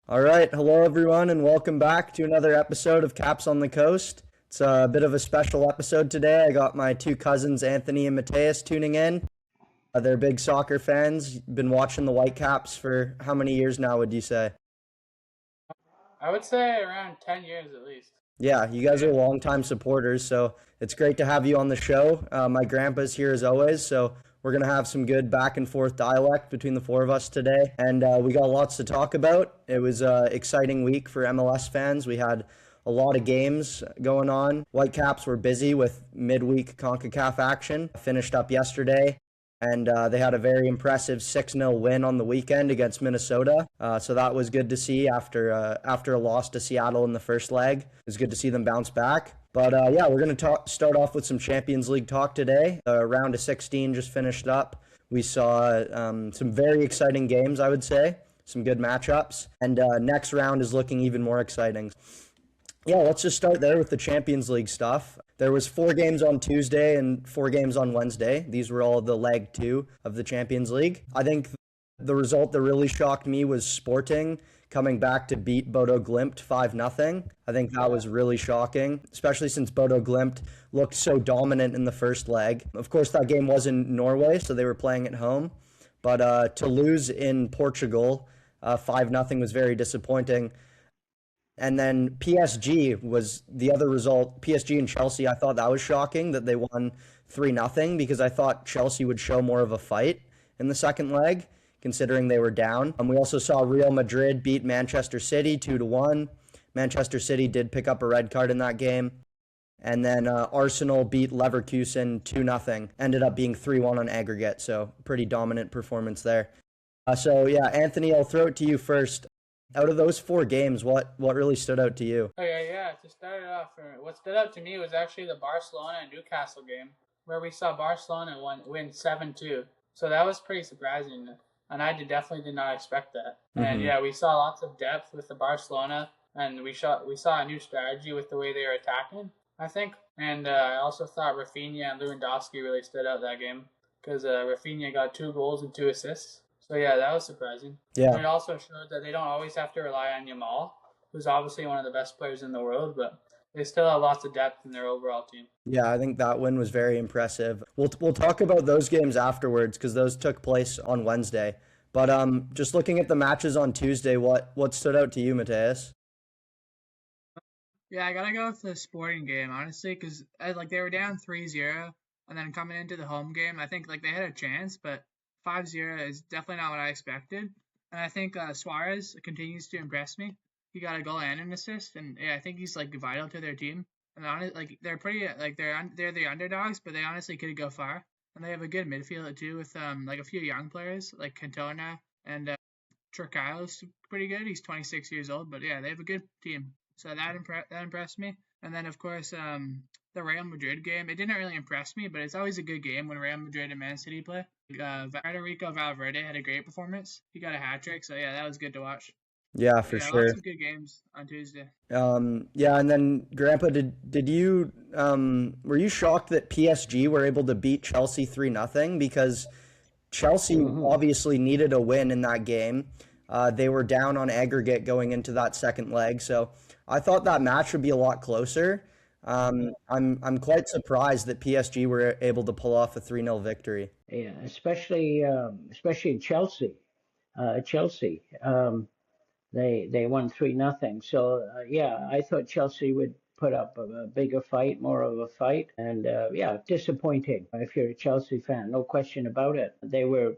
All right, hello everyone, and welcome back to another episode of Caps on the Coast. It's a bit of a special episode today. I got my two cousins, Anthony and Mateus, tuning in. They're big soccer fans. Been watching the Whitecaps for how many years now, would you say? I would say around 10 years at least. Yeah, you guys are Yeah. longtime supporters, so it's great to have you on the show. My grandpa's here as always, so we're going to have some good back and forth dialect between the four of us today. And we got lots to talk about. It was an exciting week for MLS fans. We had a lot of games going on. Whitecaps were busy with midweek CONCACAF action. Finished up yesterday. And they had a very impressive 6-0 win on the weekend against Minnesota. So that was good to see after a loss to Seattle in the first leg. It was good to see them bounce back. But yeah, we're going to start off with some Champions League talk today. Round of 16 just finished up. We saw some very exciting games, I would say. Some good matchups. And next round is looking even more exciting. Yeah, let's just start there with the Champions League stuff. There was 4 games on Tuesday and 4 games on Wednesday. These were all the leg 2 of the Champions League. I think the result that really shocked me was Sporting coming back to beat Bodo Glimt 5-0. I think that was really shocking, especially since Bodo Glimt looked so dominant in the first leg. Of course, that game was in Norway, so they were playing at home. But to lose in Portugal 5-0 was very disappointing. And then PSG was the other result. PSG and Chelsea, I thought that was shocking that they won 3-0 because I thought Chelsea would show more of a fight in the second leg, considering they were down. We also saw Real Madrid beat Manchester City 2-1. Manchester City did pick up a red card in that game. And then Arsenal beat Leverkusen 2-0. Ended up being 3-1 on aggregate, so pretty dominant performance there. So yeah, Anthony, I'll throw it to you first. Out of those 4 games, what really stood out to you? Yeah. To start it off, what stood out to me was actually the Barcelona and Newcastle game, where we saw Barcelona win 7-2. So that was pretty surprising, and I definitely did not expect that. And yeah, we saw lots of depth with the Barcelona, and we saw a new strategy with the way they were attacking, I think. And I also thought Rafinha and Lewandowski really stood out that game because Rafinha got 2 goals and 2 assists. So yeah, that was surprising. Yeah. And it also showed that they don't always have to rely on Yamal, who's obviously one of the best players in the world, but they still have lots of depth in their overall team. Yeah, I think that win was very impressive. We'll talk about those games afterwards because those took place on Wednesday. But just looking at the matches on Tuesday, what stood out to you, Mateus? Yeah, I gotta go with the Sporting game, honestly, because they were down 3-0, and then coming into the home game, I think they had a chance, but 5-0 is definitely not what I expected. And I think Suarez continues to impress me. He got a goal and an assist, and yeah, I think he's vital to their team. And they're pretty they're the underdogs, but they honestly could go far. And they have a good midfield too with a few young players like Cantona and Tricailo's pretty good. He's 26 years old, but yeah, they have a good team. So that impressed me. And then of course the Real Madrid game. It didn't really impress me, but it's always a good game when Real Madrid and Man City play. Federico Valverde had a great performance. He got a hat trick, so yeah, that was good to watch. Yeah, for Yeah, sure. lots of good games on Tuesday. Yeah, and then Grandpa, did you were you shocked that PSG were able to beat Chelsea 3-0? Because Chelsea obviously needed a win in that game. They were down on aggregate going into that second leg, so I thought that match would be a lot closer. I'm quite surprised that PSG were able to pull off a 3-0 victory. Yeah, especially Chelsea. Chelsea, they won 3-0. So yeah, I thought Chelsea would put up a bigger fight, more of a fight, and yeah, disappointing. If you're a Chelsea fan, no question about it. They were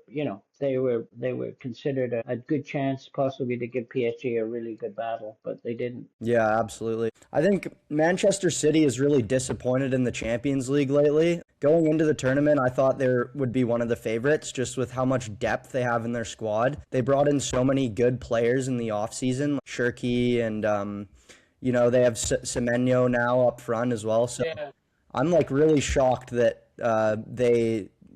considered a good chance possibly to give PSG a really good battle, but they didn't. Yeah, absolutely. I think Manchester City is really disappointed in the Champions League lately. Going into the tournament, I thought they would be one of the favorites just with how much depth they have in their squad. They brought in so many good players in the offseason, like Shirky and they have Semenyo now up front as well. So Yeah. I'm really shocked that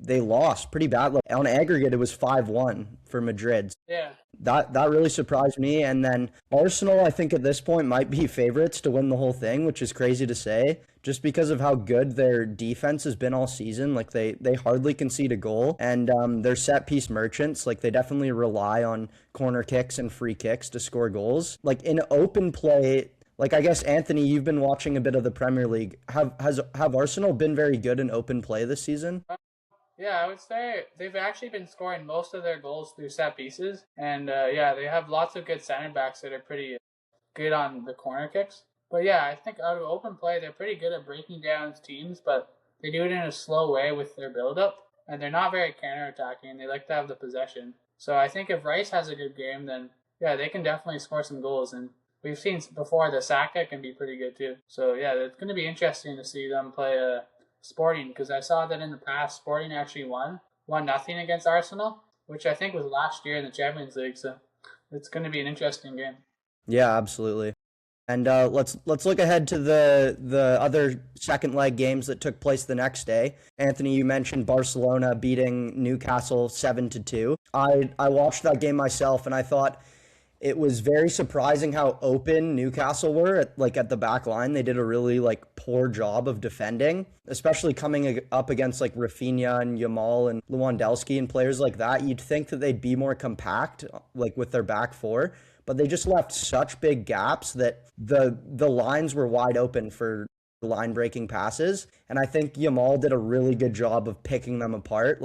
they lost pretty bad. Like, on aggregate, it was 5-1 for Madrid. Yeah. That really surprised me. And then Arsenal, I think at this point might be favorites to win the whole thing, which is crazy to say, just because of how good their defense has been all season. Like they hardly concede a goal, and they're set piece merchants. Like they definitely rely on corner kicks and free kicks to score goals. Like in open play, like I guess Anthony, you've been watching a bit of the Premier League. Have Arsenal been very good in open play this season? Yeah, I would say they've actually been scoring most of their goals through set pieces. And yeah, they have lots of good center backs that are pretty good on the corner kicks. But yeah, I think out of open play, they're pretty good at breaking down teams, but they do it in a slow way with their build-up. And they're not very counter-attacking. They like to have the possession. So I think if Rice has a good game, then yeah, they can definitely score some goals. And we've seen before the Saka can be pretty good too. So yeah, it's going to be interesting to see them play Sporting, because I saw that in the past Sporting actually won 1-0 against Arsenal, which I think was last year in the Champions League. So it's going to be an interesting game. Yeah, absolutely. And let's look ahead to the other second leg games that took place the next day. Anthony, you mentioned Barcelona beating Newcastle 7-2. I watched that game myself, and I thought it was very surprising how open Newcastle were at the back line. They did a really poor job of defending, especially coming up against Rafinha and Yamal and Lewandowski and players like that. You'd think that they'd be more compact with their back four, but they just left such big gaps that the lines were wide open for line-breaking passes. And I think Yamal did a really good job of picking them apart.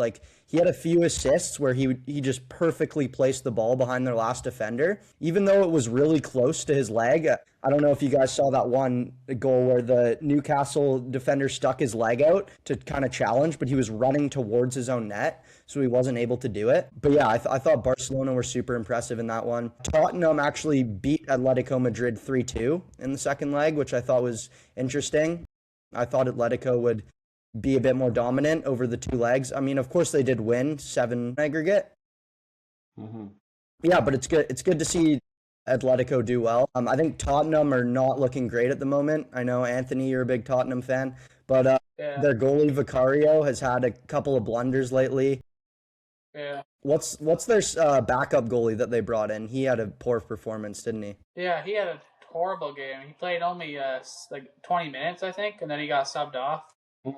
He had a few assists where he just perfectly placed the ball behind their last defender, even though it was really close to his leg. I don't know if you guys saw that one goal where the Newcastle defender stuck his leg out to kind of challenge, but he was running towards his own net, so he wasn't able to do it. But yeah, I thought Barcelona were super impressive in that one. Tottenham actually beat Atletico Madrid 3-2 in the second leg, which I thought was interesting. I thought Atletico would be a bit more dominant over the two legs. I mean, of course they did win 7 aggregate. Mm-hmm. Yeah, but it's good. It's good to see Atletico do well. I think Tottenham are not looking great at the moment. I know, Anthony, you're a big Tottenham fan, but their goalie Vicario has had a couple of blunders lately. Yeah. What's their backup goalie that they brought in? He had a poor performance, didn't he? Yeah, he had a horrible game. He played only 20 minutes, I think, and then he got subbed off.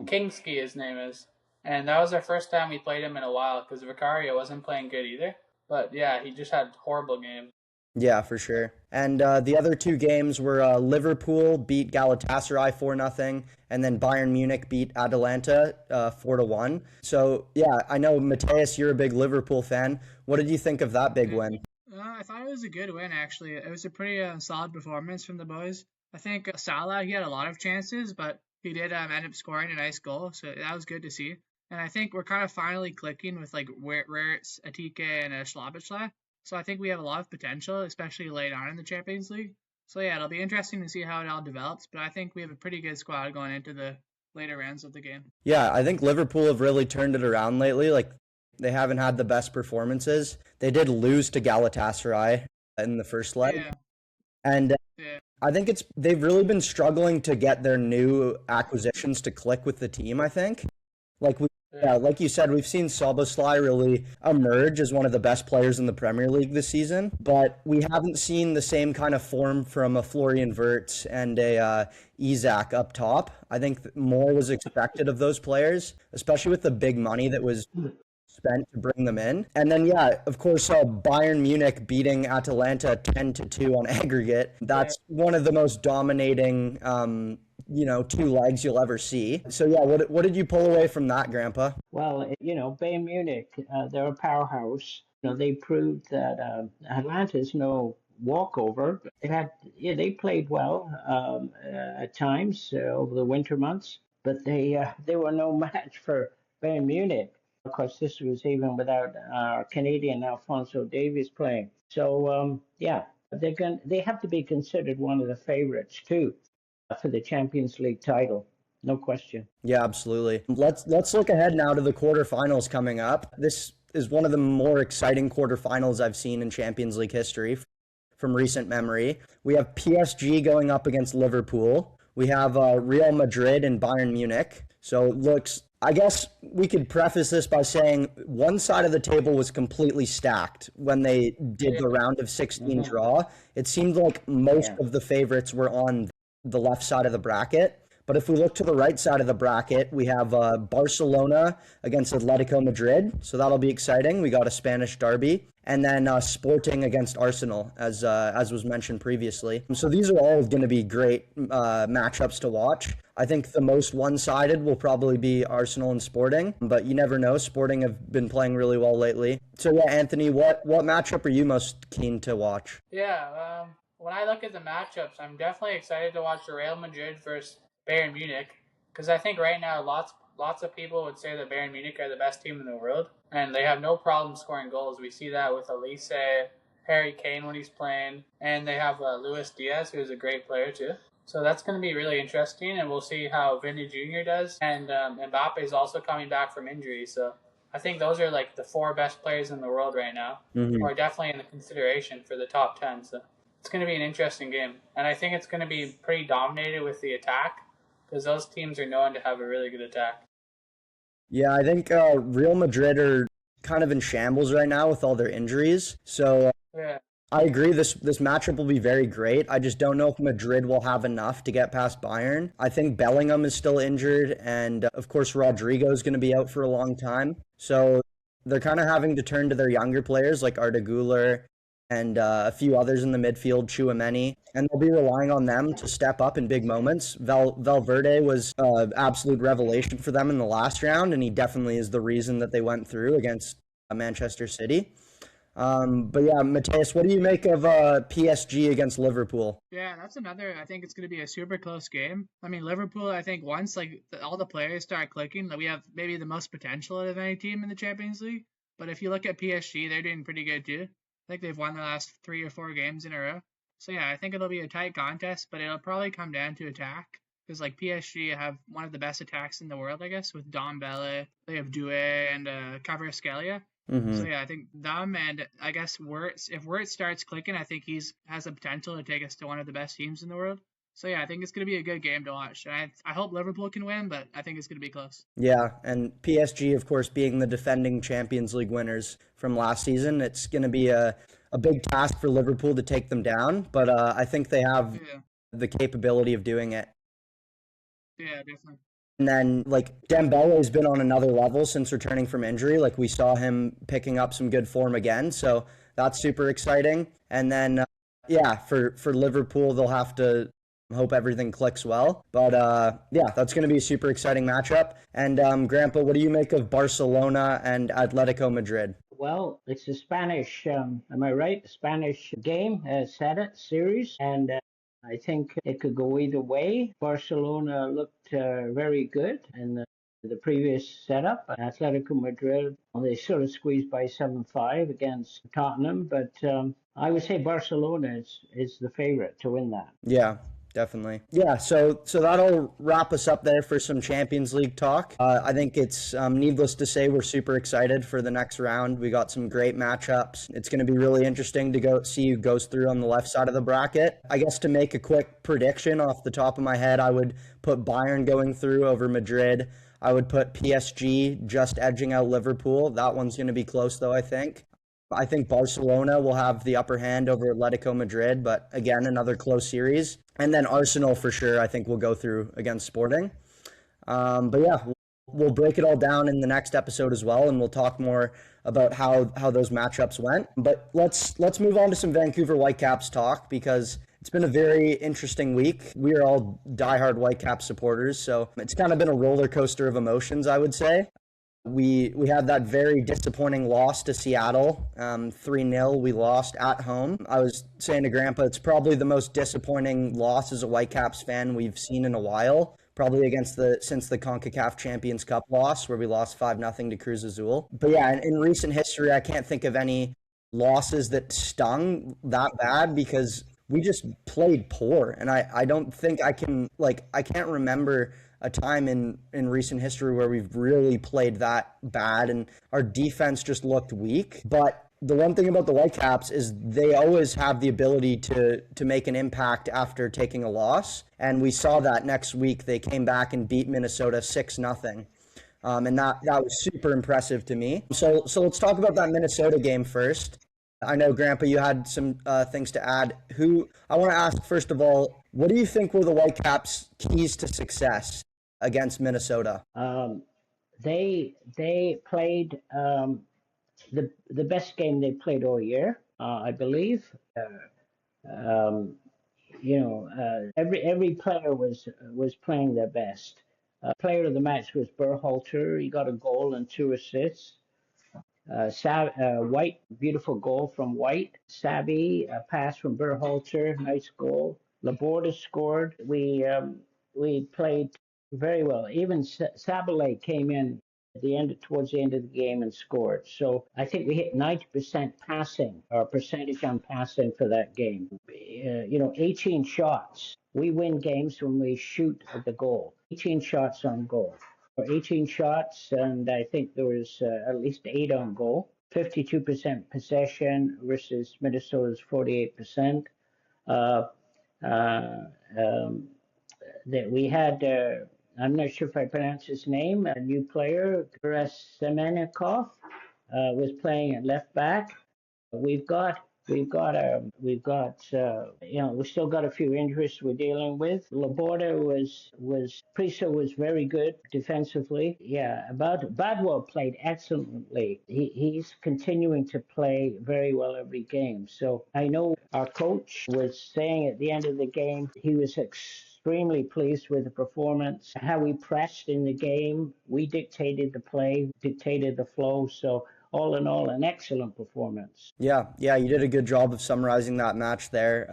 Kingski, his name is. And that was the first time we played him in a while, because Vicario wasn't playing good either. But yeah, he just had a horrible game. Yeah, for sure. And the other two games were Liverpool beat Galatasaray 4-0, and then Bayern Munich beat Atalanta 4-1. So yeah, I know, Mateus, you're a big Liverpool fan. What did you think of that big win? I thought it was a good win, actually. It was a pretty solid performance from the boys. I think Salah, he had a lot of chances, but he did end up scoring a nice goal, so that was good to see. And I think we're kind of finally clicking with Wirtz, Atike, and Szoboszlai. So I think we have a lot of potential, especially late on in the Champions League. So yeah, it'll be interesting to see how it all develops, but I think we have a pretty good squad going into the later rounds of the game. Yeah, I think Liverpool have really turned it around lately. They haven't had the best performances. They did lose to Galatasaray in the first leg. Yeah. And I think they've really been struggling to get their new acquisitions to click with the team, I think. Like you said, we've seen Szoboszlai really emerge as one of the best players in the Premier League this season, but we haven't seen the same kind of form from a Florian Wirtz and a Isak up top. I think more was expected of those players, especially with the big money that was spent to bring them in. And then, yeah, of course, Bayern Munich beating Atalanta 10-2 on aggregate. That's one of the most dominating, two legs you'll ever see. So, yeah, what did you pull away from that, Grandpa? Well, Bayern Munich, they're a powerhouse. They proved that Atlanta's no walkover. They played well at times over the winter months, but they were no match for Bayern Munich. Of course, this was even without our Canadian Alphonso Davies playing. So, they have to be considered one of the favorites, too, for the Champions League title. No question. Yeah, absolutely. Let's look ahead now to the quarterfinals coming up. This is one of the more exciting quarterfinals I've seen in Champions League history from recent memory. We have PSG going up against Liverpool. We have Real Madrid and Bayern Munich. So it looks I guess we could preface this by saying one side of the table was completely stacked when they did the round of 16 draw. It seemed like most of the favorites were on the left side of the bracket. But if we look to the right side of the bracket, we have Barcelona against Atletico Madrid. So that'll be exciting. We got a Spanish derby. And then Sporting against Arsenal, as was mentioned previously. So these are all going to be great matchups to watch. I think the most one-sided will probably be Arsenal and Sporting, but you never know. Sporting have been playing really well lately. So yeah, Anthony, what matchup are you most keen to watch? Yeah, when I look at the matchups, I'm definitely excited to watch Real Madrid versus Bayern Munich, because I think right now lots of people would say that Bayern Munich are the best team in the world, and they have no problem scoring goals. We see that with Elise, Harry Kane when he's playing, and they have Luis Diaz, who's a great player too. So that's going to be really interesting, and we'll see how Vinny Jr. does. And Mbappe is also coming back from injury, so I think those are like the 4 best players in the world right now, or definitely in the consideration for the top 10. So it's going to be an interesting game, and I think it's going to be pretty dominated with the attack, because those teams are known to have a really good attack. Yeah, I think Real Madrid are kind of in shambles right now with all their injuries. So Yeah. I agree this matchup will be very great. I just don't know if Madrid will have enough to get past Bayern. I think Bellingham is still injured, and of course Rodrigo is going to be out for a long time. So they're kind of having to turn to their younger players like Arda Güler and a few others in the midfield, Tchouaméni, and they'll be relying on them to step up in big moments. Valverde was an absolute revelation for them in the last round, and he definitely is the reason that they went through against Manchester City. But yeah, Mateus, what do you make of PSG against Liverpool? Yeah, that's another. I think it's going to be a super close game. I mean, Liverpool, I think once all the players start clicking, we have maybe the most potential out of any team in the Champions League. But if you look at PSG, they're doing pretty good too. I think they've won the last 3 or 4 games in a row. So yeah, I think it'll be a tight contest, but it'll probably come down to attack. Because PSG have one of the best attacks in the world, I guess, with Dombele, they have Doué and Kvaratskhelia. So yeah, I think them, and I guess if Wirtz starts clicking, I think has the potential to take us to one of the best teams in the world. So yeah, I think it's going to be a good game to watch. And I hope Liverpool can win, but I think it's going to be close. Yeah, and PSG, of course, being the defending Champions League winners from last season, it's going to be a big task for Liverpool to take them down. But I think they have the capability of doing it. Yeah, definitely. And then, Dembele has been on another level since returning from injury. We saw him picking up some good form again, so that's super exciting. And then, for Liverpool, they'll have to hope everything clicks well. But, that's going to be a super exciting matchup. And, Grandpa, what do you make of Barcelona and Atletico Madrid? Well, it's a Spanish, am I right? Spanish game, series, and I think it could go either way. Barcelona looked very good in the previous setup. Atletico Madrid, they sort of squeezed by 7-5 against Tottenham, but I would say Barcelona is the favorite to win that. Yeah. Definitely. Yeah, so that'll wrap us up there for some Champions League talk. I think it's needless to say we're super excited for the next round. We got some great matchups. It's going to be really interesting to go see who goes through on the left side of the bracket. I guess to make a quick prediction off the top of my head, I would put Bayern going through over Madrid. I would put PSG just edging out Liverpool. That one's going to be close though, I think. I think Barcelona will have the upper hand over Atletico Madrid, but again, another close series. And then Arsenal for sure, I think will go through against Sporting. But yeah, we'll break it all down in the next episode as well, and we'll talk more about how those matchups went. But let's move on to some Vancouver Whitecaps talk, because it's been a very interesting week. We are all diehard Whitecaps supporters, so it's kind of been a roller coaster of emotions, I would say. We had that very disappointing loss to Seattle, 3-0. We lost at home. I was saying to Grandpa, it's probably the most disappointing loss as a Whitecaps fan we've seen in a while, probably since the CONCACAF Champions Cup loss where we lost 5-0 to Cruz Azul. But yeah, in recent history, I can't think of any losses that stung that bad, because we just played poor. And I don't think I can't remember a time in recent history where we've really played that bad, and our defense just looked weak. But the one thing about the Whitecaps is they always have the ability to make an impact after taking a loss, and we saw that next week. They came back and beat Minnesota 6-0. And that was super impressive to me. So let's talk about that Minnesota game first. I know, Grandpa, you had some things to add. I want to ask, first of all, what do you think were the Whitecaps' keys to success against Minnesota? They played the best game they played all year, I believe. Every player was playing their best. Player of the match was Berhalter. He got a goal and 2 assists. White, beautiful goal from White. Savvy, a pass from Berhalter, nice goal. Laborda scored. We played very well. Even Sabalay came in towards the end of the game and scored. So I think we hit 90% passing, or percentage on passing for that game. 18 shots. We win games when we shoot at the goal. 18 shots on goal. 18 shots, and I think there was at least 8 on goal. 52% possession versus Minnesota's 48%. That we had, I'm not sure if I pronounce his name, a new player, Semenikov, was playing at left back. We've still got a few injuries we're dealing with. Laborda Priso was very good defensively. Yeah, Badwell played excellently. He's continuing to play very well every game. So I know our coach was saying at the end of the game, he was extremely pleased with the performance, how we pressed in the game. We dictated the play, dictated the flow. So all in all, an excellent performance. Yeah, you did a good job of summarizing that match there.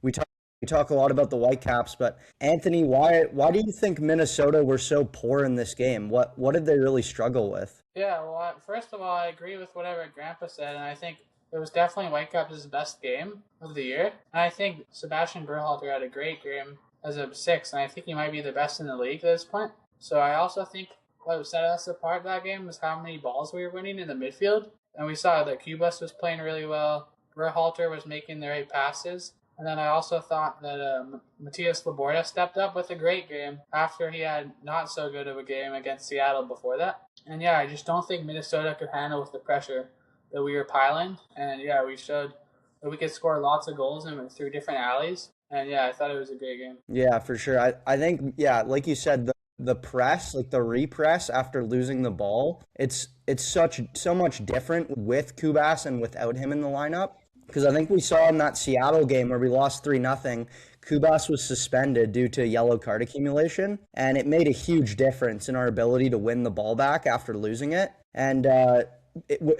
We talk a lot about the Whitecaps, but Anthony, why do you think Minnesota were so poor in this game? What did they really struggle with? Yeah, well, first of all, I agree with whatever Grandpa said, and I think it was definitely Whitecaps' best game of the year. And I think Sebastian Berhalter had a great game as a 6, and I think he might be the best in the league at this point. So I also think what set us apart that game was how many balls we were winning in the midfield. And we saw that Cubas was playing really well. Berhalter was making the right passes. And then I also thought that Matthias Laborda stepped up with a great game after he had not so good of a game against Seattle before that. And yeah, I just don't think Minnesota could handle with the pressure that we were piling. And yeah, we showed that we could score lots of goals and through different alleys. And yeah, I thought it was a great game. Yeah, for sure. I think, yeah, like you said, the press, like the repress after losing the ball, it's so much different with Cubas and without him in the lineup. Because I think we saw in that Seattle game where we lost 3-0, Cubas was suspended due to yellow card accumulation, and it made a huge difference in our ability to win the ball back after losing it. And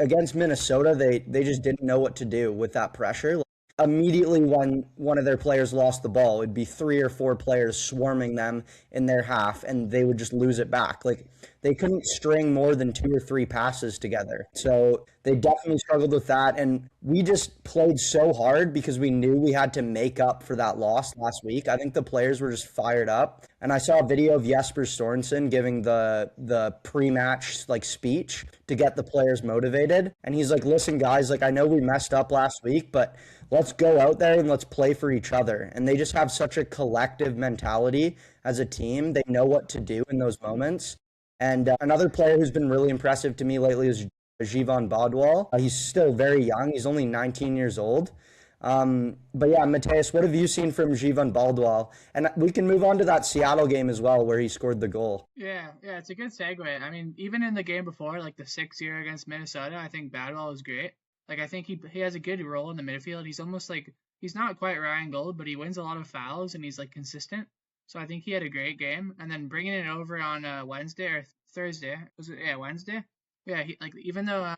against Minnesota, they just didn't know what to do with that pressure. Immediately when one of their players lost the ball, it'd be 3 or 4 players swarming them in their half, and they would just lose it back. Like, they couldn't string more than 2 or 3 passes together. So they definitely struggled with that, and we just played so hard because we knew we had to make up for that loss last week. I think the players were just fired up, and I saw a video of Jesper Sorensen giving the pre-match speech to get the players motivated, and he's like, "Listen, guys, I know we messed up last week, but let's go out there and let's play for each other." And they just have such a collective mentality as a team. They know what to do in those moments. And another player who's been really impressive to me lately is Jivan Bodwal. He's still very young. He's only 19 years old. But yeah, Mateus, what have you seen from Jivan Bodwal? And we can move on to that Seattle game as well, where he scored the goal. Yeah, it's a good segue. I mean, even in the game before, the 6-0 against Minnesota, I think Bodwal was great. I think he has a good role in the midfield. He's almost he's not quite Ryan Gold, but he wins a lot of fouls and he's consistent. So I think he had a great game. And then bringing it over on Wednesday or Thursday, was it? Yeah, Wednesday. Yeah, even though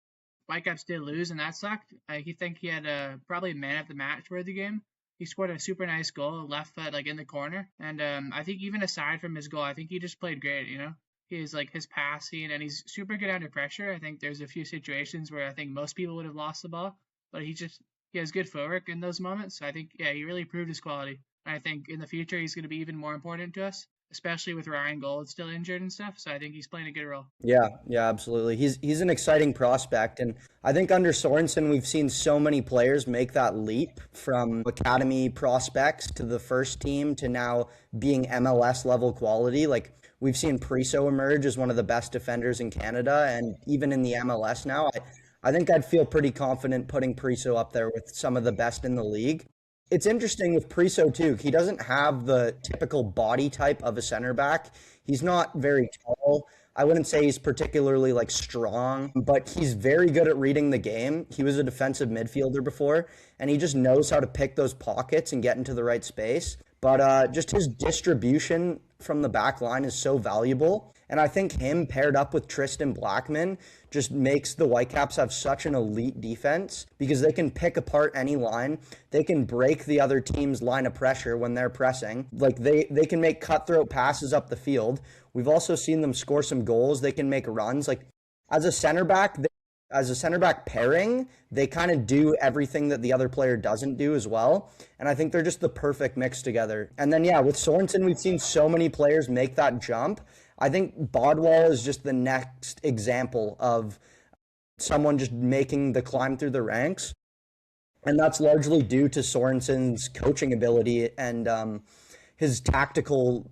Whitecaps did lose and that sucked, I think he had probably man of the match for the game. He scored a super nice goal, left foot in the corner. And I think even aside from his goal, I think he just played great. He's his passing, and he's super good under pressure. I think there's a few situations where I think most people would have lost the ball, but he has good footwork in those moments. So I think, yeah, he really proved his quality. And I think in the future he's going to be even more important to us, especially with Ryan Gold still injured and stuff. So I think he's playing a good role. Yeah, absolutely. He's an exciting prospect, and I think under Sorensen we've seen so many players make that leap from academy prospects to the first team to now being MLS level quality. We've seen Priso emerge as one of the best defenders in Canada, and even in the MLS now, I think I'd feel pretty confident putting Priso up there with some of the best in the league. It's interesting with Priso too. He doesn't have the typical body type of a center back. He's not very tall. I wouldn't say he's particularly like strong, but he's very good at reading the game. He was a defensive midfielder before, and he just knows how to pick those pockets and get into the right space. But just his distribution from the back line is so valuable. And I think him paired up with Tristan Blackman just makes the Whitecaps have such an elite defense because they can pick apart any line. They can break the other team's line of pressure when they're pressing. Like they can make cutthroat passes up the field. We've also seen them score some goals. They can make runs. Like as a center back pairing, they kind of do everything that the other player doesn't do as well. And I think they're just the perfect mix together. And then, yeah, with Sorensen, we've seen so many players make that jump. I think Bodwall is just the next example of someone just making the climb through the ranks. And that's largely due to Sorensen's coaching ability and his tactical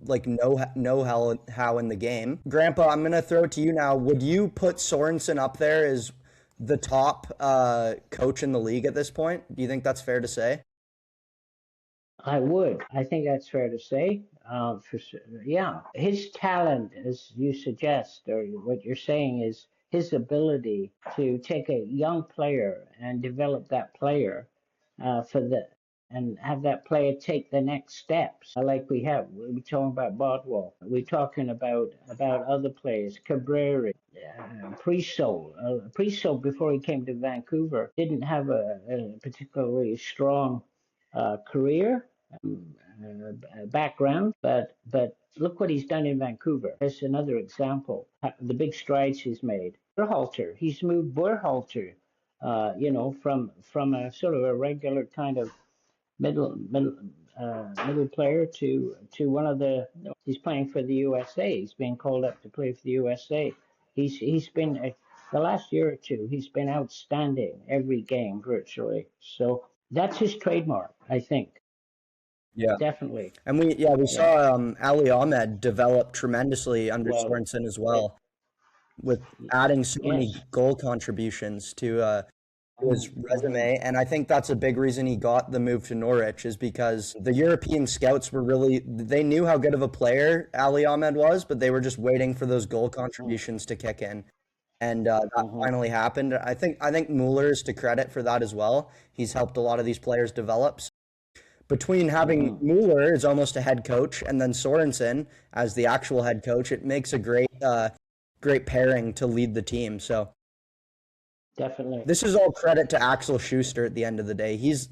know-how in the game. Grandpa, I'm going to throw it to you now. Would you put Sorensen up there as the top coach in the league at this point? Do you think that's fair to say? I would. I think that's fair to say. Yeah, his talent, as you suggest, or what you're saying, is his ability to take a young player and develop that player and have that player take the next steps. Like we're talking about Bodwall. We're talking about other players, Cabrera, Priso. Priso, before he came to Vancouver, didn't have a particularly strong career background, but look what he's done in Vancouver. That's another example. The big strides he's made. Berhalter, he's moved Berhalter, from a sort of a regular kind of middle player to one of the. He's playing for the USA. He's being called up to play for the USA. He's been the last year or two. He's been outstanding every game virtually. So that's his trademark, I think. Yeah, definitely. And we saw Ali Ahmed develop tremendously under Sorensen as well, with adding so many goal contributions to his resume. And I think that's a big reason he got the move to Norwich, is because the European scouts they knew how good of a player Ali Ahmed was, but they were just waiting for those goal contributions to kick in. And that finally happened. I think Mueller is to credit for that as well. He's helped a lot of these players develop. Between having Mueller as almost a head coach and then Sorensen as the actual head coach, it makes a great pairing to lead the team. So definitely, this is all credit to Axel Schuster at the end of the day. He's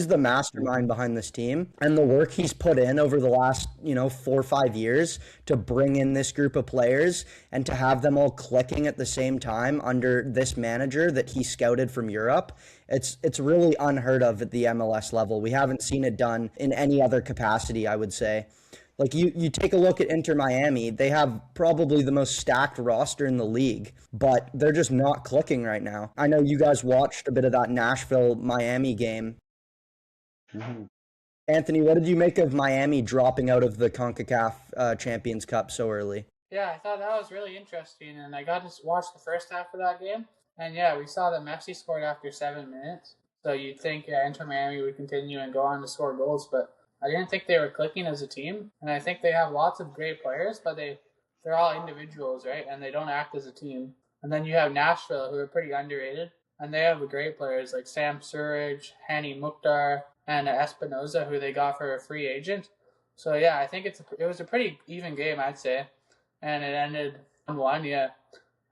the mastermind behind this team, and the work he's put in over the last 4 or 5 years to bring in this group of players and to have them all clicking at the same time under this manager that he scouted from Europe. It's really unheard of at the MLS level. We haven't seen it done in any other capacity, I would say. Like you take a look at Inter Miami, they have probably the most stacked roster in the league, but they're just not clicking right now. I know you guys watched a bit of that Nashville-Miami game. Anthony, what did you make of Miami dropping out of the CONCACAF Champions Cup so early? Yeah, I thought that was really interesting, and I got to watch the first half of that game. And yeah, we saw that Messi scored after 7 minutes. So you'd think Inter Miami would continue and go on to score goals, but I didn't think they were clicking as a team. And I think they have lots of great players, but they're all individuals, right? And they don't act as a team. And then you have Nashville, who are pretty underrated, and they have great players like Sam Surridge, Hani Mukhtar, and Espinoza, who they got for a free agent. So yeah, I think it was a pretty even game, I'd say. And it ended 1-1, yeah.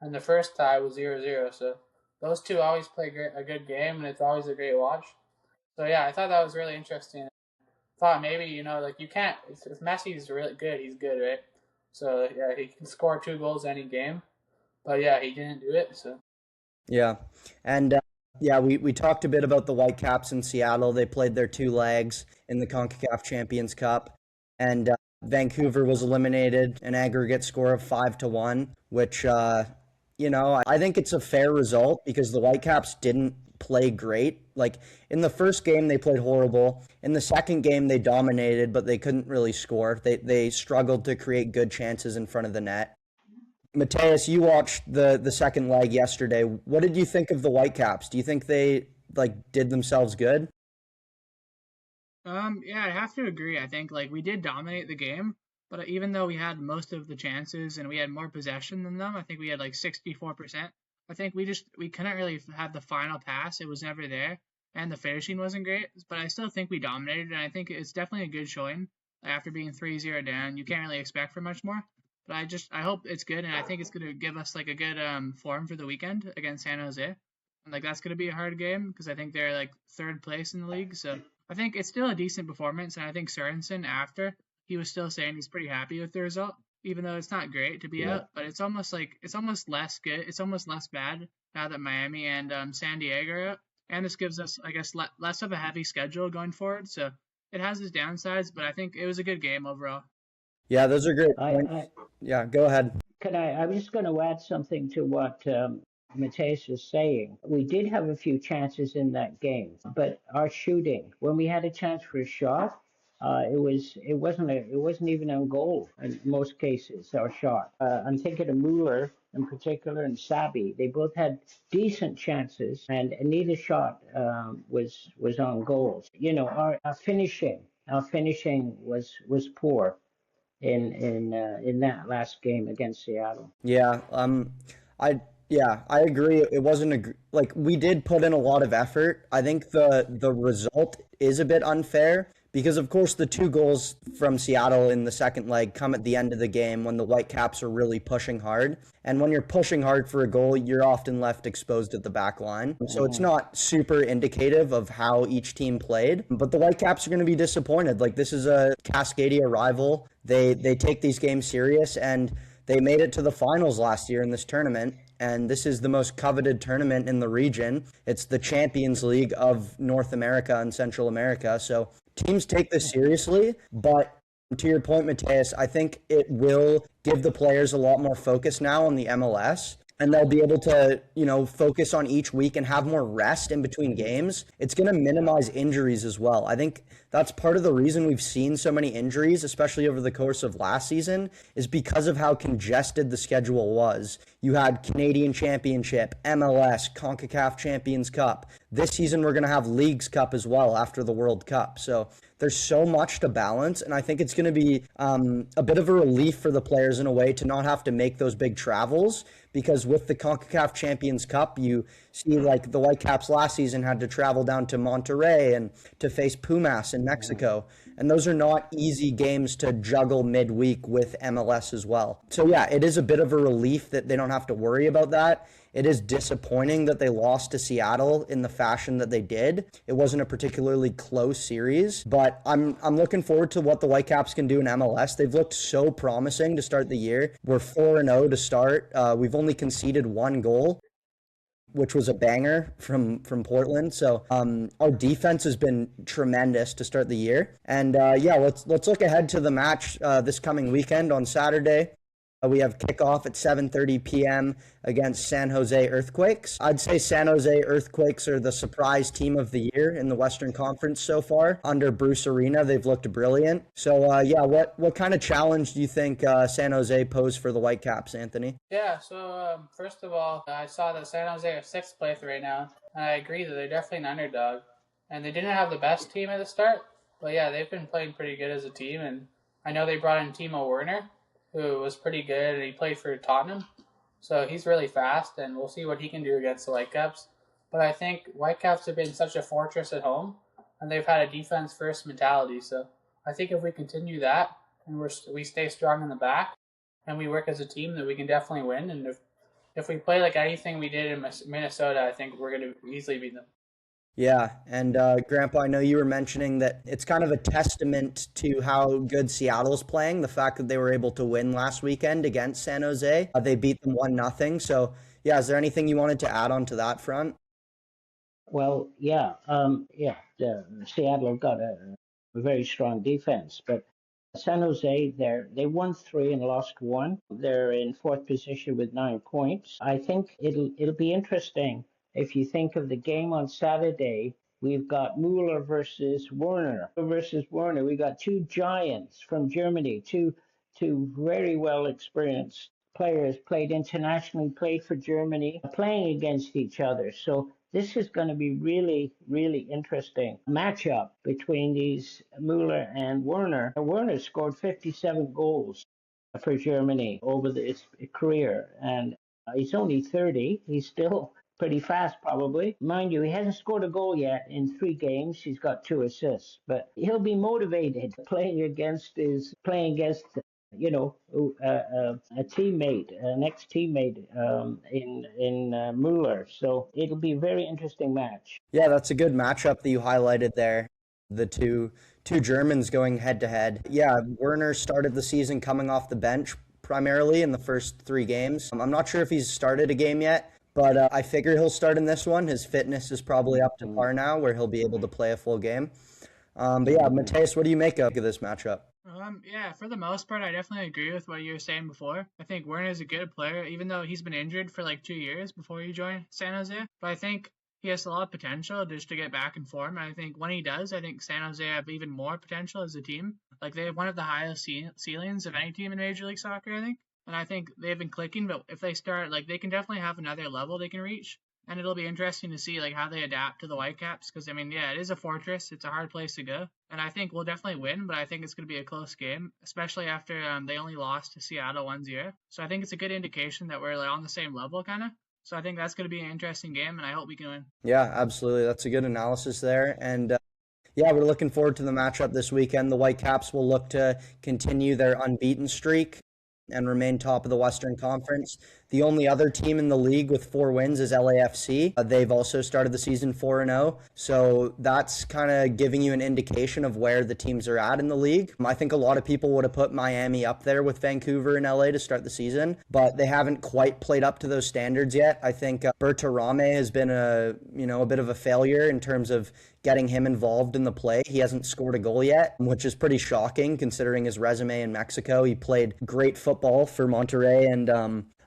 And the first tie was 0-0. So those two always play a good game, and it's always a great watch. So yeah, I thought that was really interesting. Thought maybe, you can't, if Messi's really good, he's good, right? So yeah, he can score 2 goals any game. But yeah, he didn't do it, so. Yeah. And we talked a bit about the Whitecaps in Seattle. They played their 2 legs in the CONCACAF Champions Cup. And Vancouver was eliminated, an aggregate score of 5-1, which, I think it's a fair result because the Whitecaps didn't play great. Like in the first game, they played horrible. In the second game, they dominated, but they couldn't really score. They struggled to create good chances in front of the net. Mateus, you watched the second leg yesterday. What did you think of the Whitecaps? Do you think they did themselves good? Yeah, I have to agree. I think like we did dominate the game, but even though we had most of the chances and we had more possession than them, I think we had like 64%. I think we couldn't really have the final pass. It was never there, and the finishing wasn't great. But I still think we dominated, and I think it's definitely a good showing. After being 3-0 down, you can't really expect for much more. But I hope it's good, and I think it's gonna give us like a good form for the weekend against San Jose. And like that's gonna be a hard game because I think they're like third place in the league. So I think it's still a decent performance, and I think Sorensen after he was still saying he's pretty happy with the result, even though it's not great to be out. But it's almost less good. It's almost less bad now that Miami and San Diego are out, and this gives us, I guess, less of a heavy schedule going forward. So it has its downsides, but I think it was a good game overall. Yeah, those are great points. Yeah, go ahead. I'm just going to add something to what Mateus is saying. We did have a few chances in that game, but our shooting, when we had a chance for a shot, it wasn't even on goal in most cases. Our shot. I'm thinking of Mueller in particular and Sabi. They both had decent chances, and neither shot was on goals. You know, our finishing was poor in that last game against Seattle. Yeah, I agree. It wasn't like we did put in a lot of effort. I think the result is a bit unfair because of course the two goals from Seattle in the second leg come at the end of the game when the Whitecaps are really pushing hard. And when you're pushing hard for a goal, you're often left exposed at the back line. So it's not super indicative of how each team played. But the Whitecaps are going to be disappointed. Like this is a Cascadia rival. They take these games serious, and they made it to the finals last year in this tournament. And this is the most coveted tournament in the region. It's the Champions League of North America and Central America. So teams take this seriously, but to your point, Mateus, I think it will give the players a lot more focus now on the MLS, and they'll be able to, focus on each week and have more rest in between games. It's going to minimize injuries as well. I think that's part of the reason we've seen so many injuries, especially over the course of last season, is because of how congested the schedule was. You had Canadian Championship, MLS, CONCACAF Champions Cup. This season, we're going to have Leagues Cup as well after the World Cup. So there's so much to balance, and I think it's going to be a bit of a relief for the players in a way to not have to make those big travels, because with the CONCACAF Champions Cup, you see like the Whitecaps last season had to travel down to Monterrey and to face Pumas in Mexico, and those are not easy games to juggle midweek with MLS as well. So yeah, it is a bit of a relief that they don't have to worry about that. It is disappointing that they lost to Seattle in the fashion that they did. It wasn't a particularly close series, but I'm looking forward to what the Whitecaps can do in MLS. They've looked so promising to start the year. We're 4-0 to start. We've only conceded one goal, which was a banger from Portland. So our defense has been tremendous to start the year. And let's look ahead to the match this coming weekend on Saturday. We have kickoff at 7:30 p.m. against San Jose Earthquakes. I'd say San Jose Earthquakes are the surprise team of the year in the Western Conference so far. Under Bruce Arena, they've looked brilliant. So, what kind of challenge do you think San Jose posed for the Whitecaps, Anthony? Yeah, so first of all, I saw that San Jose are 6th place right now, and I agree that they're definitely an underdog. And they didn't have the best team at the start, but yeah, they've been playing pretty good as a team, and I know they brought in Timo Werner, who was pretty good, and he played for Tottenham. So he's really fast, and we'll see what he can do against the Whitecaps. But I think Whitecaps have been such a fortress at home, and they've had a defense-first mentality. So I think if we continue that, and we stay strong in the back, and we work as a team, that we can definitely win. And if we play like anything we did in Minnesota, I think we're going to easily beat them. Yeah, and Grandpa, I know you were mentioning that it's kind of a testament to how good Seattle's playing, the fact that they were able to win last weekend against San Jose. They beat them 1-0. So, yeah, is there anything you wanted to add on to that front? Well, Seattle got a very strong defense, but San Jose, they won 3 and lost 1. They're in 4th position with 9 points. I think it'll be interesting if you think of the game on Saturday, we've got Müller versus Werner. We got two giants from Germany, two very well experienced players, played internationally, played for Germany, playing against each other. So this is going to be really, really interesting matchup between these Müller and Werner. Werner scored 57 goals for Germany over his career, and he's only 30. He's still pretty fast, probably. Mind you, he hasn't scored a goal yet in 3 games. He's got 2 assists, but he'll be motivated playing against a teammate, an ex-teammate in Mueller. So it'll be a very interesting match. Yeah, that's a good matchup that you highlighted there. The two Germans going head to head. Yeah, Werner started the season coming off the bench primarily in the first 3 games. I'm not sure if he's started a game yet, but I figure he'll start in this one. His fitness is probably up to par now, where he'll be able to play a full game. But yeah, Mateus, what do you make of this matchup? Yeah, for the most part, I definitely agree with what you were saying before. I think Werner is a good player, even though he's been injured for like 2 years before he joined San Jose. But I think he has a lot of potential just to get back in form. And I think when he does, I think San Jose have even more potential as a team. Like they have one of the highest ceilings of any team in Major League Soccer, I think. And I think they've been clicking, but if they start, like they can definitely have another level they can reach. And it'll be interesting to see like how they adapt to the Whitecaps, because I mean, yeah, it is a fortress. It's a hard place to go, and I think we'll definitely win. But I think it's going to be a close game, especially after they only lost to Seattle 1-0. So I think it's a good indication that we're like on the same level, kind of. So I think that's going to be an interesting game, and I hope we can win. Yeah, absolutely. That's a good analysis there, and yeah, we're looking forward to the matchup this weekend. The Whitecaps will look to continue their unbeaten streak and remain top of the Western Conference. The only other team in the league with 4 wins is LAFC. They've also started the season 4-0. So that's kind of giving you an indication of where the teams are at in the league. I think a lot of people would have put Miami up there with Vancouver and LA to start the season, but they haven't quite played up to those standards yet. I think Bertarame has been a bit of a failure in terms of getting him involved in the play. He hasn't scored a goal yet, which is pretty shocking considering his resume in Mexico. He played great football for Monterrey, and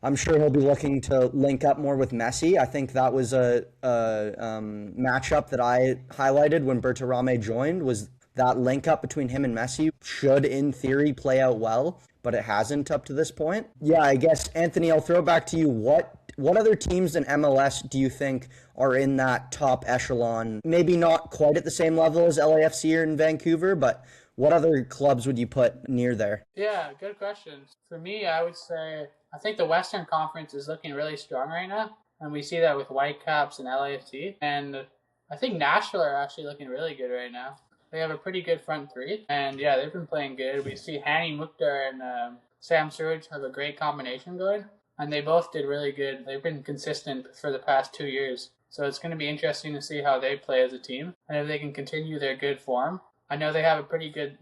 I'm sure he'll be looking to link up more with Messi. I think that was a matchup that I highlighted when Bertarame joined, was that link up between him and Messi should, in theory, play out well, but it hasn't up to this point. Yeah, I guess, Anthony, I'll throw it back to you. What other teams in MLS do you think are in that top echelon? Maybe not quite at the same level as LAFC or in Vancouver, but what other clubs would you put near there? Yeah, good question. For me, I would say I think the Western Conference is looking really strong right now, and we see that with Whitecaps and LAFC. And I think Nashville are actually looking really good right now. They have a pretty good front 3, and yeah, they've been playing good. We see Hani Mukhtar and Sam Surridge have a great combination going, and they both did really good. They've been consistent for the past 2 years, so it's going to be interesting to see how they play as a team and if they can continue their good form. I know they have a pretty good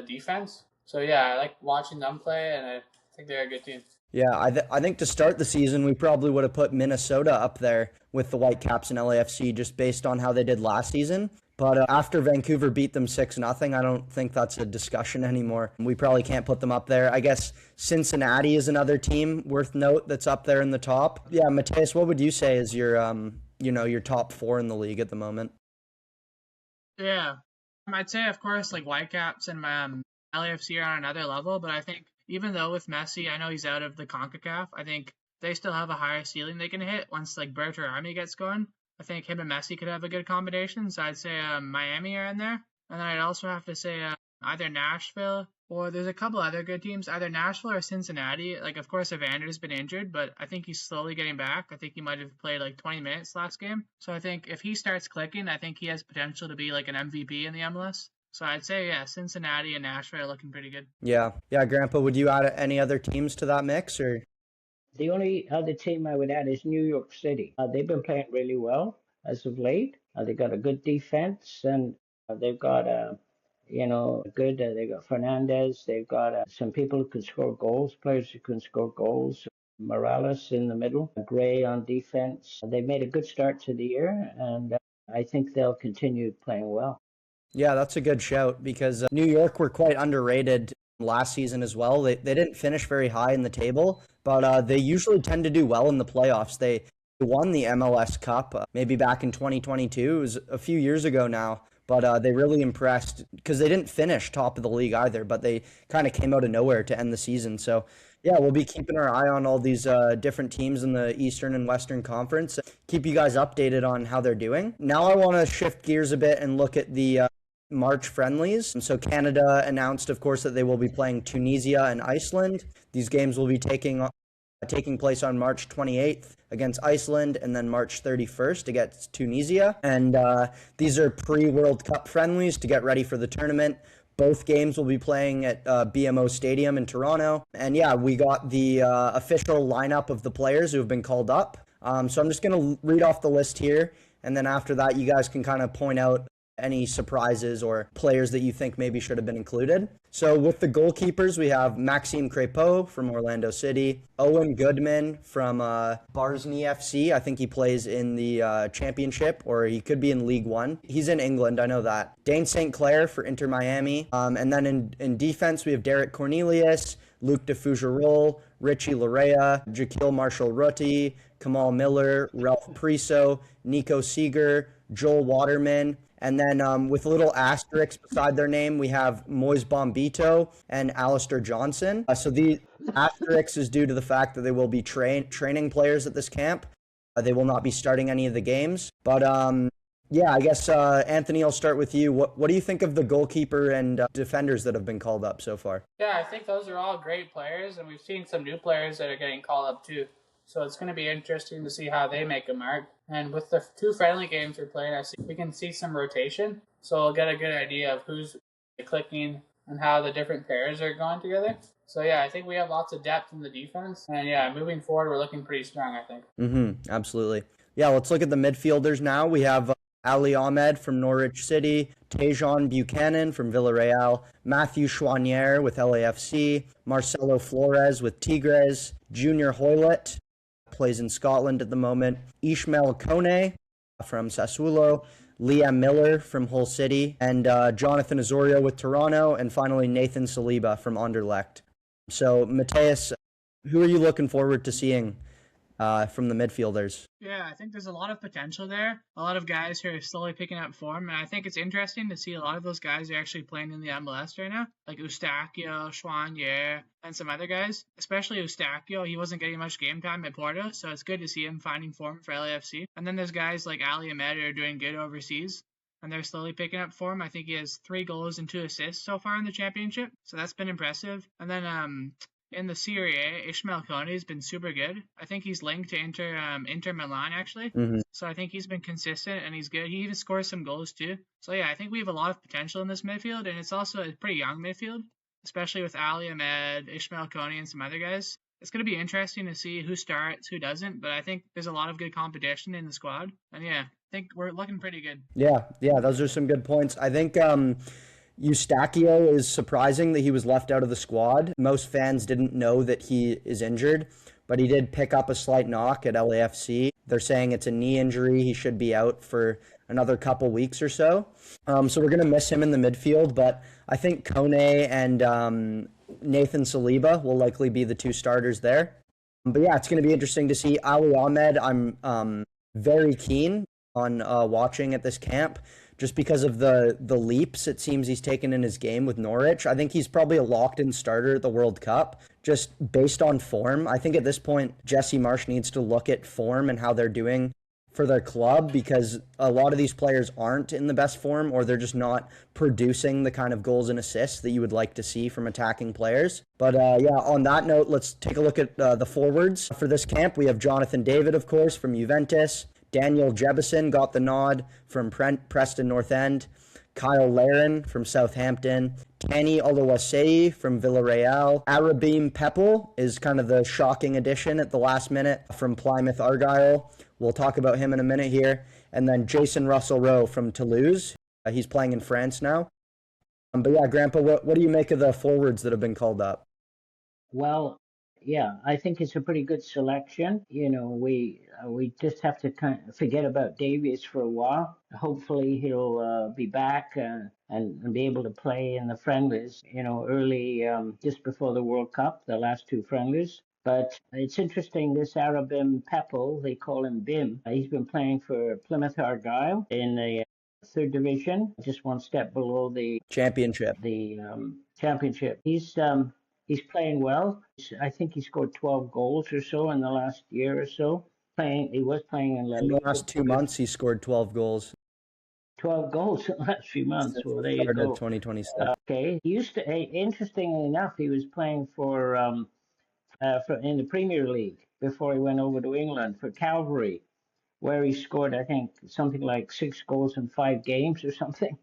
defense, so yeah, I like watching them play, and I think they're a good team. Yeah, I think to start the season, we probably would have put Minnesota up there with the Whitecaps and LAFC just based on how they did last season. But after Vancouver beat them 6-0, I don't think that's a discussion anymore. We probably can't put them up there. I guess Cincinnati is another team worth note that's up there in the top. Yeah, Mateus, what would you say is your top 4 in the league at the moment? Yeah, I'd say, of course, like Whitecaps and LAFC are on another level, but I think even though with Messi, I know he's out of the CONCACAF, I think they still have a higher ceiling they can hit once like Bertarame gets going. I think him and Messi could have a good combination, so I'd say Miami are in there. And then I'd also have to say either Nashville, or there's a couple other good teams, either Nashville or Cincinnati. Like, of course, Evander's been injured, but I think he's slowly getting back. I think he might have played like 20 minutes last game. So I think if he starts clicking, I think he has potential to be like an MVP in the MLS. So I'd say, yeah, Cincinnati and Nashville are looking pretty good. Yeah, Grandpa, would you add any other teams to that mix, or? The only other team I would add is New York City. They've been playing really well as of late. They got a good defense, and they've got they got Fernandez. They've got some people who can score goals, players who can score goals. Morales in the middle, Gray on defense. They made a good start to the year, and I think they'll continue playing well. Yeah, that's a good shout, because New York were quite underrated last season as well. They didn't finish very high in the table, but they usually tend to do well in the playoffs. They won the MLS Cup maybe back in 2022. It was a few years ago now, but they really impressed because they didn't finish top of the league either, but they kind of came out of nowhere to end the season. So, yeah, we'll be keeping our eye on all these different teams in the Eastern and Western Conference. Keep you guys updated on how they're doing. Now I want to shift gears a bit and look at the March friendlies. So Canada announced, of course, that they will be playing Tunisia and Iceland. These games will be taking place on March 28th against Iceland and then March 31st against Tunisia. And these are pre-World Cup friendlies to get ready for the tournament. Both games will be playing at BMO Stadium in Toronto. And yeah, we got the official lineup of the players who have been called up. So I'm just going to read off the list here. And then after that, you guys can kind of point out any surprises or players that you think maybe should have been included. So with the goalkeepers, we have Maxime Crépeau from Orlando City, Owen Goodman from Barsny FC. I think he plays in the championship, or he could be in League One. He's in England, I know that. Dane St. Clair for Inter Miami. And then in defense, we have Derek Cornelius, Luc de Fougerolles, Richie Larea, Jaquil Marshall-Rutti, Kamal Miller, Ralph Priso, Nico Seeger, Joel Waterman. And then with a little asterisk beside their name, we have Moise Bombito and Alistair Johnson. So the asterisk is due to the fact that they will be training players at this camp. They will not be starting any of the games. But yeah, I guess, Anthony, I'll start with you. What do you think of the goalkeeper and defenders that have been called up so far? Yeah, I think those are all great players, and we've seen some new players that are getting called up too. So it's going to be interesting to see how they make a mark. And with the two friendly games we're playing, we can see some rotation. So we'll get a good idea of who's clicking and how the different pairs are going together. So yeah, I think we have lots of depth in the defense. And yeah, moving forward, we're looking pretty strong, I think. Absolutely. Yeah, let's look at the midfielders now. We have Ali Ahmed from Norwich City, Tejan Buchanan from Villarreal, Matthew Chouanière with LAFC, Marcelo Flores with Tigres, Junior Hoylett plays in Scotland at the moment, Ishmael Kone from Sassuolo, Liam Miller from Hull City, and Jonathan Osorio with Toronto, and finally Nathan Saliba from Anderlecht. So, Mateus, who are you looking forward to seeing from the midfielders? Yeah, I think there's a lot of potential there. A lot of guys who are slowly picking up form, and I think it's interesting to see a lot of those guys are actually playing in the MLS right now, like Eustachio, Chouanière, and some other guys. Especially Eustachio, he wasn't getting much game time at Porto, so it's good to see him finding form for LAFC. And then there's guys like Ali Ahmed who are doing good overseas, and they're slowly picking up form. I think he has 3 goals and 2 assists so far in the championship, so that's been impressive. And then in the Serie A, Ishmael Kone has been super good. I think he's linked to Inter Milan, actually. So I think he's been consistent and he's good. He even scores some goals, too. So yeah, I think we have a lot of potential in this midfield, and it's also a pretty young midfield, especially with Ali Ahmed, Ishmael Kone, and some other guys. It's going to be interesting to see who starts, who doesn't, but I think there's a lot of good competition in the squad. And yeah, I think we're looking pretty good. Yeah, those are some good points. I think Eustachio is surprising that he was left out of the squad. Most fans didn't know that he is injured, but he did pick up a slight knock at LAFC. They're saying it's a knee injury. He should be out for another couple weeks or so. So we're going to miss him in the midfield, but I think Kone and Nathan Saliba will likely be the 2 starters there. But yeah, it's going to be interesting to see. Ali Ahmed, I'm very keen on watching at this camp, just because of the leaps it seems he's taken in his game with Norwich. I think he's probably a locked-in starter at the World Cup, just based on form. I think at this point, Jesse Marsch needs to look at form and how they're doing for their club, because a lot of these players aren't in the best form, or they're just not producing the kind of goals and assists that you would like to see from attacking players. But yeah, on that note, let's take a look at the forwards for this camp. We have Jonathan David, of course, from Juventus. Daniel Jebison got the nod from Preston North End. Kyle Larin from Southampton. Tani Oluwaseyi from Villarreal. Arabim Pepple is kind of the shocking addition at the last minute from Plymouth Argyle. We'll talk about him in a minute here. And then Jason Russell-Rowe from Toulouse. He's playing in France now. But yeah, Grandpa, what do you make of the forwards that have been called up? Well, yeah, I think it's a pretty good selection. You know, we just have to kind of forget about Davies for a while. Hopefully, he'll be back and be able to play in the friendlies. You know, early just before the World Cup, the last 2 friendlies. But it's interesting, this Arabim Pepple, they call him Bim. He's been playing for Plymouth Argyle in the third division, just one step below the Championship. Championship. He's playing well. I think he scored 12 goals or so in the last year or so. He was playing in La In the Liga. last 2 months, he scored 12 goals 12 goals in the last few months. since Well, the there you start of go. 2026. Okay. He used to, interestingly enough, he was playing in the Premier League before he went over to England for Calvary, where he scored, I think, something like 6 goals in 5 games or something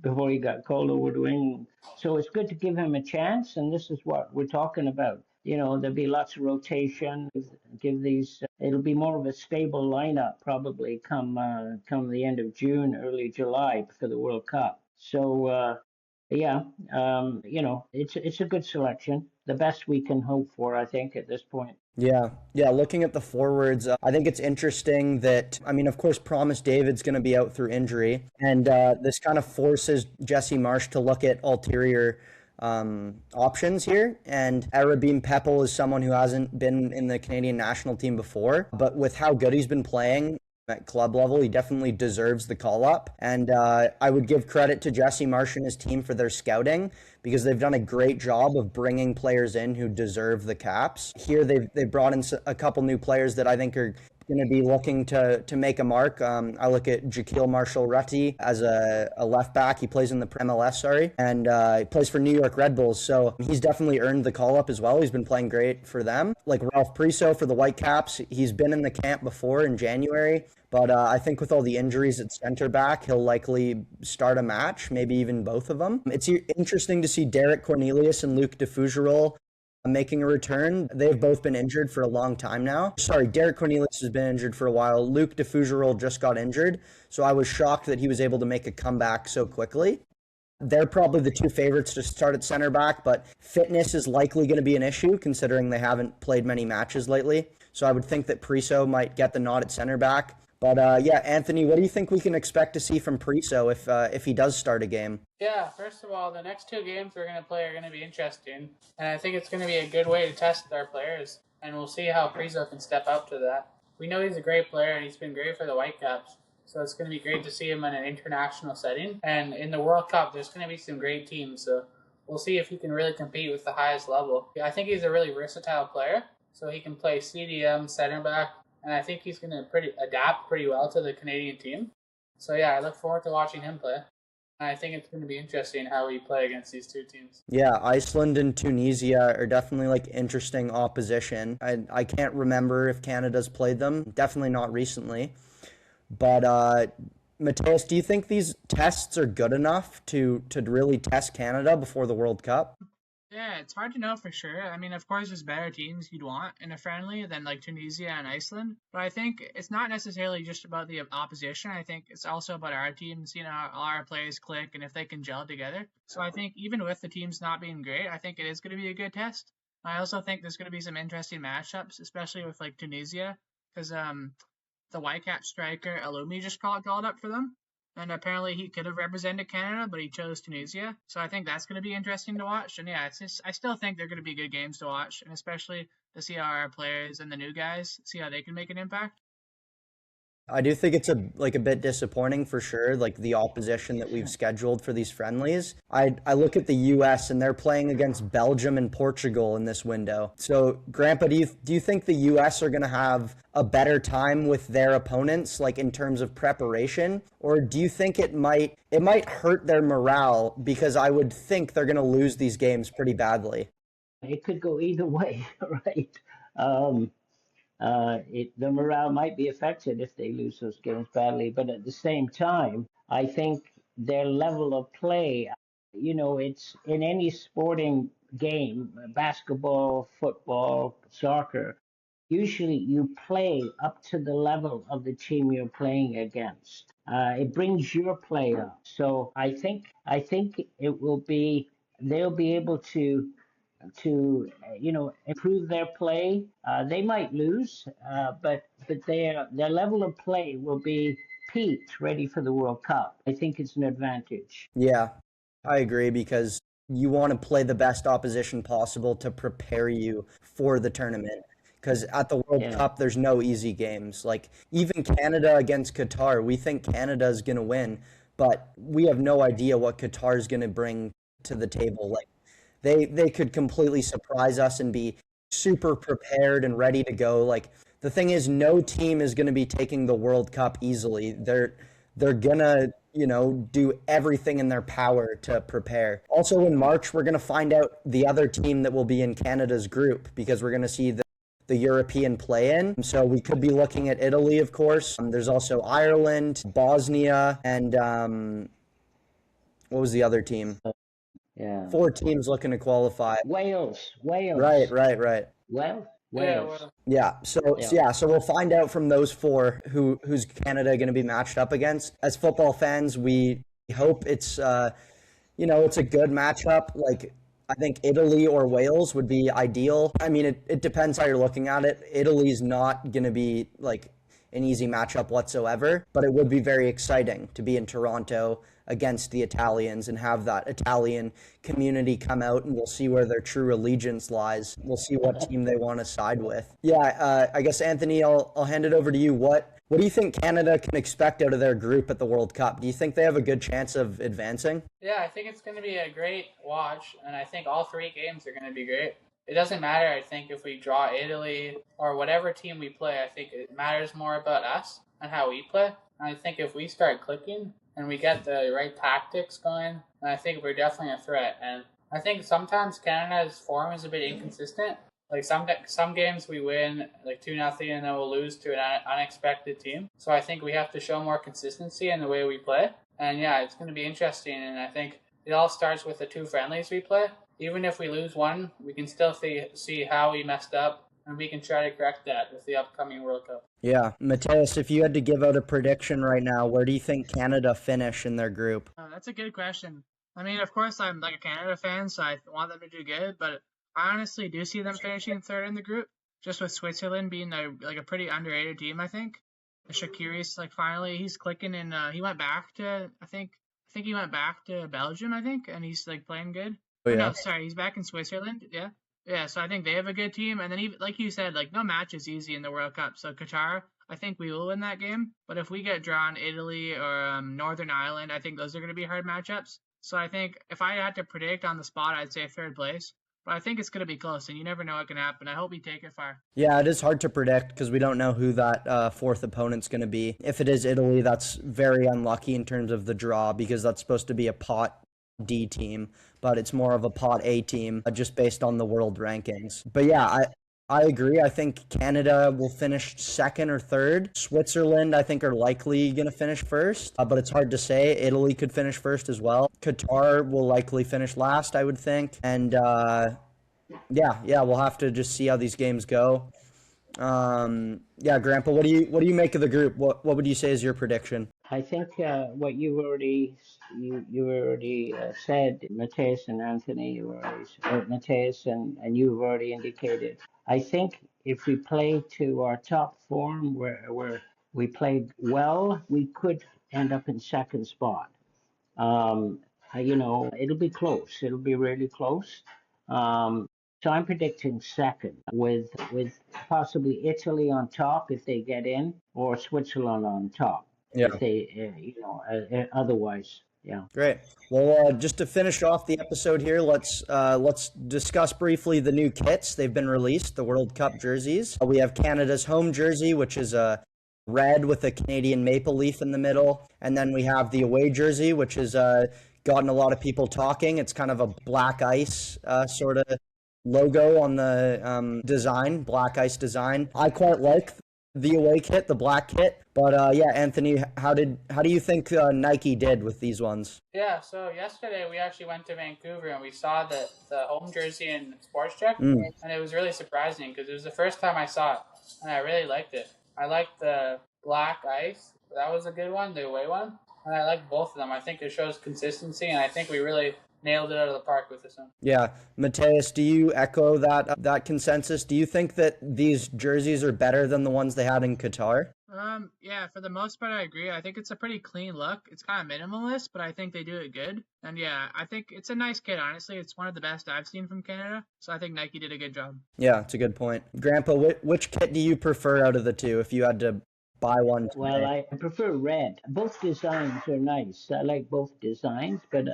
before he got called over to England. So it's good to give him a chance, and this is what we're talking about. There'll be lots of rotation. It'll be more of a stable lineup probably come the end of June, early July for the World Cup. So yeah, it's a good selection, the best we can hope for, I think, at this point. Yeah. Looking at the forwards, I think it's interesting that, I mean, of course, Promise David's going to be out through injury, and this kind of forces Jesse Marsh to look at ulterior options here. And Arabim Pepple is someone who hasn't been in the Canadian national team before, but with how good he's been playing at club level, he definitely deserves the call up. And I would give credit to Jesse Marsh and his team for their scouting, because they've done a great job of bringing players in who deserve the caps. Here they've brought in a couple new players that I think are going to be looking to make a mark. I look at Jaquil Marshall-Rutty as a left back. He plays in the MLS, and he plays for New York Red Bulls. So he's definitely earned the call up as well. He's been playing great for them. Like Ralph Priso for the Whitecaps, he's been in the camp before in January. But I think with all the injuries at center back, he'll likely start a match, maybe even both of them. It's interesting to see Derek Cornelius and Luc Defougerol making a return. They've both been injured for a long time now. Sorry, Derek Cornelius has been injured for a while. Luc Defougerol just got injured, so I was shocked that he was able to make a comeback so quickly. They're probably the two favorites to start at center back, but fitness is likely going to be an issue considering they haven't played many matches lately. So I would think that Priso might get the nod at center back. But yeah, Anthony, what do you think we can expect to see from Priso if he does start a game? Yeah, first of all, the next 2 games we're going to play are going to be interesting. And I think it's going to be a good way to test our players. And we'll see how Priso can step up to that. We know he's a great player and he's been great for the Whitecaps. So it's going to be great to see him in an international setting. And in the World Cup, there's going to be some great teams. So we'll see if he can really compete with the highest level. I think he's a really versatile player. So he can play CDM, center back. And I think he's going to adapt pretty well to the Canadian team. So yeah, I look forward to watching him play. And I think it's going to be interesting how we play against these 2 teams. Yeah, Iceland and Tunisia are definitely like interesting opposition. I can't remember if Canada's played them. Definitely not recently. But Mateus, do you think these tests are good enough to really test Canada before the World Cup? Yeah, it's hard to know for sure. I mean, of course, there's better teams you'd want in a friendly than like Tunisia and Iceland. But I think it's not necessarily just about the opposition. I think it's also about our teams, all our players click and if they can gel together. So I think even with the teams not being great, I think it is going to be a good test. I also think there's going to be some interesting matchups, especially with like Tunisia, because the Whitecap striker Alumi just called up for them. And apparently he could have represented Canada, but he chose Tunisia. So I think that's going to be interesting to watch. And yeah, I still think they're going to be good games to watch, and especially to see how our players and the new guys, see how they can make an impact. I do think it's a bit disappointing for sure, like the opposition that we've scheduled for these friendlies. I look at the US and they're playing against Belgium and Portugal in this window. So, Grandpa, do you think the US are going to have a better time with their opponents, like in terms of preparation, or do you think it might hurt their morale, because I would think they're going to lose these games pretty badly? It could go either way, right? The morale might be affected if they lose those games badly, but at the same time, I think their level of play, it's in any sporting game, basketball, football, soccer, usually you play up to the level of the team you're playing against. It brings your play up. So I think they'll be able to improve their play. They might lose, but their level of play will be peaked, ready for the World Cup. I think it's an advantage. Yeah, I agree, because you want to play the best opposition possible to prepare you for the tournament. Because at the World Yeah. Cup, there's no easy games. Like even Canada against Qatar, we think Canada is going to win, but we have no idea what Qatar is going to bring to the table. Like they could completely surprise us and be super prepared and ready to go. Like the thing is, no team is going to be taking the World Cup easily. They're gonna, do everything in their power to prepare. Also in March, we're gonna find out the other team that will be in Canada's group because we're gonna see the European play-in. So we could be looking at Italy, of course. There's also Ireland, Bosnia, and what was the other team? Yeah. 4 teams looking to qualify. Wales. Right. Well, Yeah, Wales. Yeah, so we'll find out from those 4 who's Canada going to be matched up against. As football fans, we hope it's it's a good matchup. Like I think Italy or Wales would be ideal. I mean, it depends how you're looking at it. Italy's not going to be like an easy matchup whatsoever, but it would be very exciting to be in Toronto against the Italians and have that Italian community come out, and we'll see where their true allegiance lies. We'll see what team they want to side with. Yeah, I guess, Anthony, I'll hand it over to you. What do you think Canada can expect out of their group at the World Cup? Do you think they have a good chance of advancing? Yeah, I think it's going to be a great watch, and I think all 3 games are going to be great. It doesn't matter, I think, if we draw Italy or whatever team we play. I think it matters more about us and how we play. And I think if we start clicking and we get the right tactics going, then I think we're definitely a threat. And I think sometimes Canada's form is a bit inconsistent. Like some games we win like 2-0 and then we'll lose to an unexpected team. So I think we have to show more consistency in the way we play. And yeah, it's going to be interesting. And I think it all starts with the 2 friendlies we play. Even if we lose one, we can still see how we messed up, and we can try to correct that with the upcoming World Cup. Yeah. Mateus, if you had to give out a prediction right now, where do you think Canada finish in their group? That's a good question. I mean, of course, I'm like a Canada fan, so I want them to do good, but I honestly do see them finishing 3rd in the group, just with Switzerland being a pretty underrated team, I think. Shaqiri's finally he's clicking, and he went back to I think he went back to Belgium, I think, and he's playing good. Oh, yeah. No, sorry, he's back in Switzerland. Yeah. Yeah, so I think they have a good team. And then, even like you said, no match is easy in the World Cup. So Qatar, I think we will win that game. But if we get drawn Italy or Northern Ireland, I think those are going to be hard matchups. So I think if I had to predict on the spot, I'd say 3rd place. But I think it's going to be close, and you never know what can happen. I hope we take it far. Yeah, it is hard to predict because we don't know who that 4th opponent's going to be. If it is Italy, that's very unlucky in terms of the draw because that's supposed to be a pot D team, but it's more of a pot A team just based on the world rankings. But yeah, I agree. I think Canada will finish 2nd or 3rd. Switzerland, I think, are likely going to finish 1st, but it's hard to say. Italy could finish 1st as well. Qatar will likely finish last, I would think. And yeah, we'll have to just see how these games go. Yeah, Grandpa, what do you make of the group? What would you say is your prediction? I think what you already said, Mateus and Anthony, Mateus and you've already indicated. I think if we play to our top form, where we played well, we could end up in 2nd spot. It'll be close. It'll be really close. So I'm predicting 2nd with possibly Italy on top if they get in, or Switzerland on top. Yeah. If they, otherwise, yeah. Great. Well, just to finish off the episode here, let's discuss briefly the new kits. They've been released, the World Cup jerseys. We have Canada's home jersey, which is a red with a Canadian maple leaf in the middle, and then we have the away jersey, which has gotten a lot of people talking. It's kind of a black ice sort of logo on the design, black ice design. I quite like the away kit, the black kit. But yeah, Anthony, how do you think Nike did with these ones? Yeah, so yesterday we actually went to Vancouver and we saw the home jersey in Sports Check, Mm. and it was really surprising because it was the first time I saw it, and I really liked it. I liked the black ice. That was a good one, the away one. And I like both of them. I think it shows consistency, and I think we really nailed it out of the park with this one. Yeah, Mateus, do you echo that consensus? Do you think that these jerseys are better than the ones they had in Qatar? Yeah, for the most part, I agree. I think it's a pretty clean look. It's kind of minimalist, but I think they do it good. And yeah, I think it's a nice kit, honestly. It's one of the best I've seen from Canada. So I think Nike did a good job. Yeah, it's a good point. Grandpa, which kit do you prefer out of the two if you had to buy one today? Well, I prefer red. Both designs are nice. I like both designs, but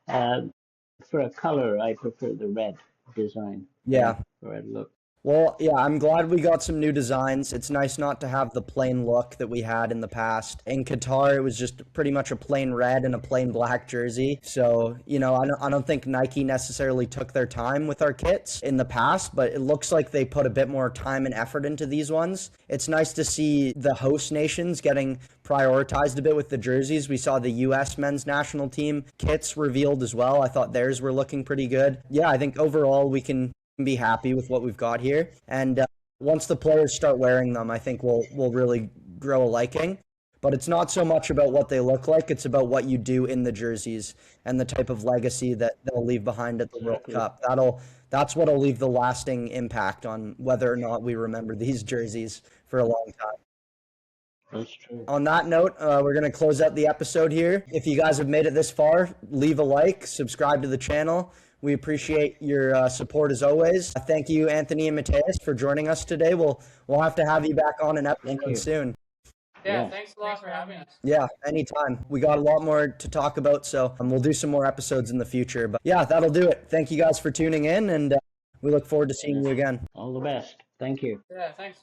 for a color, I prefer the red design. Yeah. Red look. Well, yeah, I'm glad we got some new designs. It's nice not to have the plain look that we had in the past. In Qatar, it was just pretty much a plain red and a plain black jersey. So, you know, I don't think Nike necessarily took their time with our kits in the past, but it looks like they put a bit more time and effort into these ones. It's nice to see the host nations getting prioritized a bit with the jerseys. We saw the U.S. men's national team kits revealed as well. I thought theirs were looking pretty good. Yeah, I think overall we can be happy with what we've got here. And once the players start wearing them, I think we'll really grow a liking. But it's not so much about what they look like, it's about what you do in the jerseys and the type of legacy that they'll leave behind at the World Cup. That's what'll leave the lasting impact on whether or not we remember these jerseys for a long time. That's true. On that note, we're going to close out the episode here. If you guys have made it this far, leave a like, subscribe to the channel. We appreciate your support as always. Thank you, Anthony and Mateus, for joining us today. We'll have to have you back on an episode soon. Yeah, thanks a lot for having us. Yeah, anytime. We got a lot more to talk about, so we'll do some more episodes in the future. But yeah, that'll do it. Thank you guys for tuning in, and we look forward to seeing you again. All the best. Thank you. Yeah, thanks.